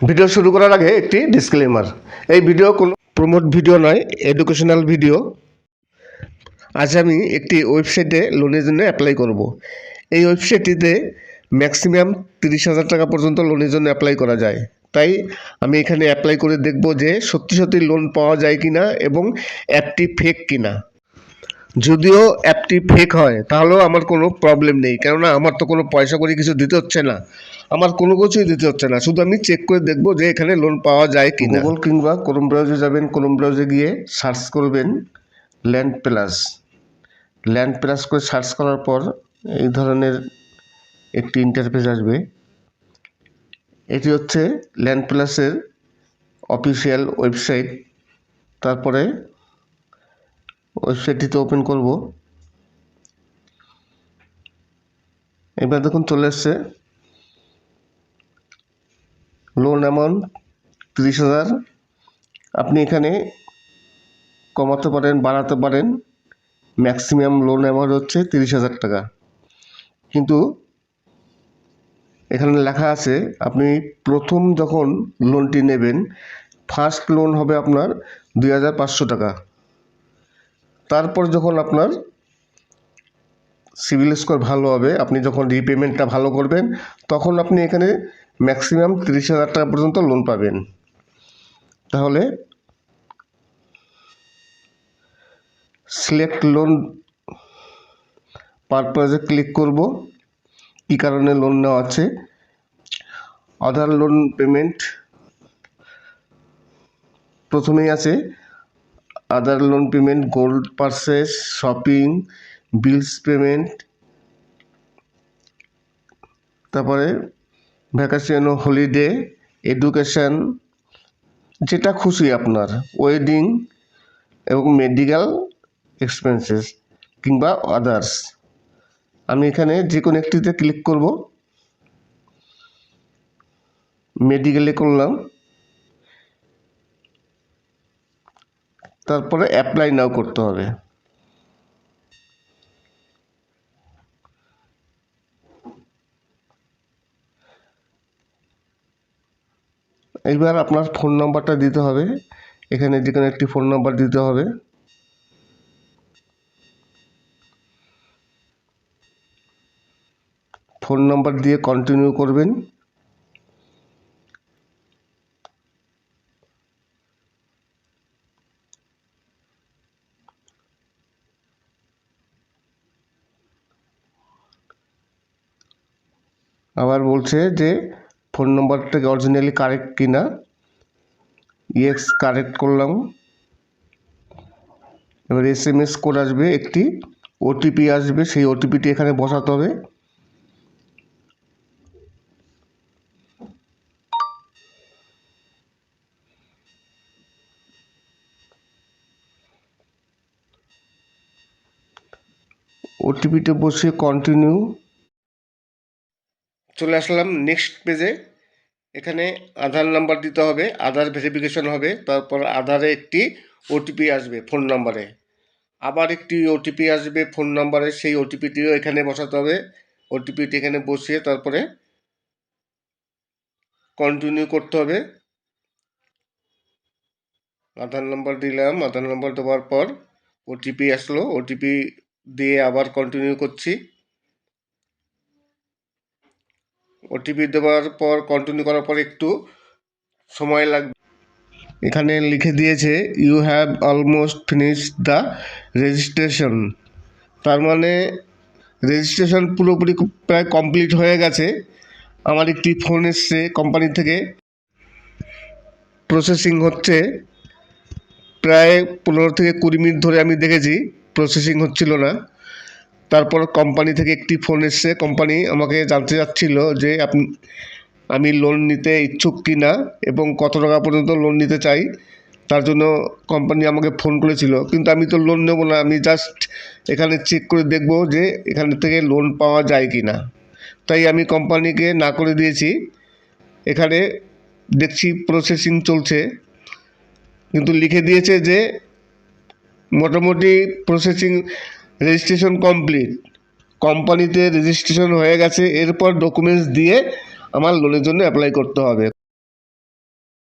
Video শুরু করার আগে একটি ডিসক্লেমার। এই ভিডিও কোনো প্রমোট ভিডিও নয়, এডুকেশনাল ভিডিও। আজ আমি একটি ওয়েবসাইটে লোনের জন্য অ্যাপ্লাই করব। এই ওয়েবসাইটটিতে ম্যাক্সিমাম 30,000 টাকা পর্যন্ত লোনের জন্য অ্যাপ্লাই করা যায়। তাই আমি এখানে অ্যাপ্লাই করে দেখব যে সত্যি সত্যি লোন পাওয়া যায় কিনা এবং অ্যাপটি ফেক কিনা। যদিও অ্যাপটি ফেক হয় তাহলেও আমার কোনো প্রবলেম নেই, কেননা আমার তো কোনো পয়সা করে কিছু দিতে হচ্ছে না, আমার কোনো কিছুই দিতে হচ্ছে না। শুধু আমি চেক করে দেখব যে এখানে লোন পাওয়া যায় কি না। গুগল কিংবা ক্রোম ব্রাউজে যাবেন, ক্রোম ব্রাউজে গিয়ে সার্চ করবেন ল্যান্ড প্লাস। ল্যান্ড প্লাস করে সার্চ করার পর এই ধরনের একটি ইন্টারফেস আসবে। এটি হচ্ছে ল্যান্ড প্লাসের অফিসিয়াল ওয়েবসাইট। তারপরে ওয়েবসাইটটিতে ওপেন করব। এবার দেখুন চলে এসছে লোন অ্যামাউন্ট 30,000। আপনি এখানে কমাতে পারেন, বাড়াতে পারেন। ম্যাক্সিমাম লোন অ্যামাউন্ট হচ্ছে 30,000 টাকা। কিন্তু এখানে লেখা আছে আপনি প্রথম যখন লোনটি নেবেন, ফার্স্ট লোন হবে আপনার 2,500 টাকা। তারপর যখন আপনার সিভিল স্কোর ভালো হবে, আপনি যখন রিপেমেন্টটা ভালো করবেন, তখন আপনি এখানে ম্যাক্সিমাম 30,000 টাকা পর্যন্ত লোন পাবেন। তাহলে সিলেক্ট লোন পারপাসে ক্লিক করব। কী কারণে লোন নেওয়া আছে, আদার লোন পেমেন্ট প্রথমেই আছে। Other loan payment, gold purchase, shopping, bills payment, তারপরে ভ্যাকেশন, হলিডে, এডুকেশন, যেটা খুশি আপনার, ওয়েডিং এবং মেডিকেল এক্সপেন্সেস কিংবা আদার্স। আমি এখানে যে কোনো একটিতে ক্লিক করব। মেডিকেলে করলাম, তারপরে অ্যাপ্লাই নাও করতে হবে। এবার আপনার ফোন নাম্বারটা দিতে হবে। এখানে যে কোনো একটি ফোন নাম্বার দিতে হবে। ফোন নাম্বার দিয়ে কন্টিনিউ করবেন। আবার বলছে যে ফোন নাম্বারটা অরিজিনালি কারেক্ট কিনা। ইয়েস, কারেক্ট করলাম। এবার SMS কোড আসবে, একটি ওটিপি আসবে, সেই ওটিপিটি এখানে বসাতে হবে। ওটিপিটা বসিয়ে কন্টিনিউ। চলে আসলাম নেক্সট পেজে। এখানে আধার নাম্বার দিতে হবে, আধার ভেরিফিকেশন হবে, তারপর আধারে একটি ওটিপি আসবে ফোন নাম্বারে, আবার একটি ওটিপি আসবে ফোন নাম্বারে, সেই ওটিপিটিও এখানে বসাতে হবে। ওটিপিটি এখানে বসিয়ে তারপরে কন্টিনিউ করতে হবে। আধার নাম্বার দিলাম, আধার নাম্বার দেওয়ার পর ওটিপি আসলো, ওটিপি দিয়ে আবার কন্টিনিউ করছি। ওটিপি দেওয়ার পর কন্টিনিউ করার পর একটু সময় লাগবে। এখানে লিখে দিয়েছে you have almost finished the registration. তার মানে রেজিস্ট্রেশন পুরোপুরি প্রায় কমপ্লিট হয়ে গেছে। আমার একটি ফোন এসছে কোম্পানি থেকে, প্রসেসিং হচ্ছে। প্রায় 15 থেকে 20 মিনিট ধরে আমি দেখেছি, প্রসেসিং হচ্ছিল না। তারপর কোম্পানি থেকে একটি ফোন এসছে। কোম্পানি আমাকে জানতে চাচ্ছিল যে আমি লোন নিতে ইচ্ছুক কি না এবং কত টাকা পর্যন্ত লোন নিতে চাই। তার জন্য কোম্পানি আমাকে ফোন করেছিল, কিন্তু আমি তো লোন নেব না, আমি জাস্ট এখানে চেক করে দেখব যে এখান থেকে লোন পাওয়া যায় কি না। তাই আমি কোম্পানিকে না করে দিয়েছি। এখানে দেখছি প্রসেসিং চলছে, কিন্তু লিখে দিয়েছে যে মোটামুটি প্রসেসিং, রেজিস্ট্রেশন কমপ্লিট, কোম্পানিতে রেজিস্ট্রেশন হয়ে গেছে। এরপর ডকুমেন্টস দিয়ে আমার লোনের জন্য অ্যাপ্লাই করতে হবে।